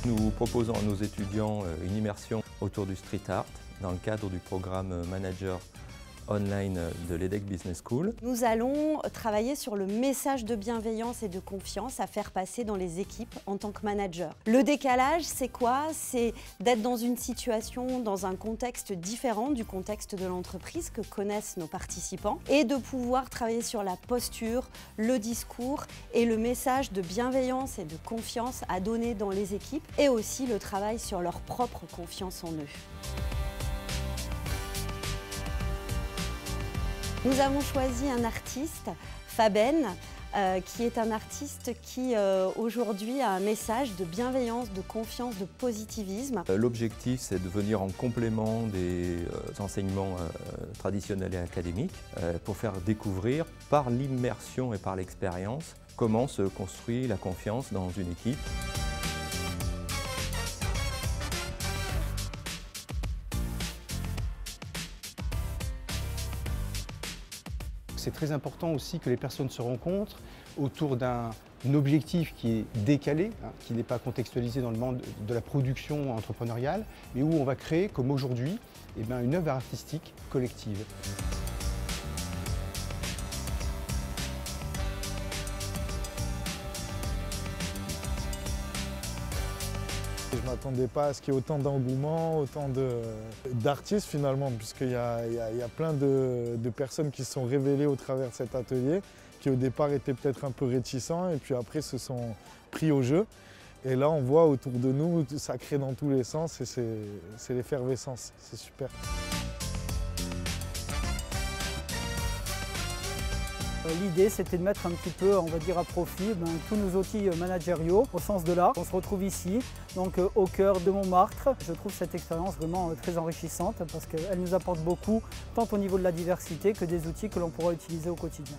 Nous proposons à nos étudiants une immersion autour du street art dans le cadre du programme Manager online de l'EDEC Business School. Nous allons travailler sur le message de bienveillance et de confiance à faire passer dans les équipes en tant que manager. Le décalage, c'est quoi? C'est d'être dans une situation, dans un contexte différent du contexte de l'entreprise que connaissent nos participants et de pouvoir travailler sur la posture, le discours et le message de bienveillance et de confiance à donner dans les équipes et aussi le travail sur leur propre confiance en eux. Nous avons choisi un artiste, Faben, qui est un artiste qui aujourd'hui a un message de bienveillance, de confiance, de positivisme. L'objectif, c'est de venir en complément des enseignements traditionnels et académiques pour faire découvrir par l'immersion et par l'expérience comment se construit la confiance dans une équipe. C'est très important aussi que les personnes se rencontrent autour d'un objectif qui est décalé, qui n'est pas contextualisé dans le monde de la production entrepreneuriale, mais où on va créer, comme aujourd'hui, une œuvre artistique collective. Je ne m'attendais pas à ce qu'il y ait autant d'engouement, autant d'artistes finalement, puisqu'il y a plein de personnes qui se sont révélées au travers de cet atelier, qui au départ étaient peut-être un peu réticents et puis après se sont pris au jeu. Et là on voit autour de nous, ça crée dans tous les sens et c'est l'effervescence, c'est super. L'idée, c'était de mettre un petit peu, on va dire, à profit tous nos outils managériaux au sens de l'art. On se retrouve ici, donc au cœur de Montmartre. Je trouve cette expérience vraiment très enrichissante parce qu'elle nous apporte beaucoup, tant au niveau de la diversité que des outils que l'on pourra utiliser au quotidien.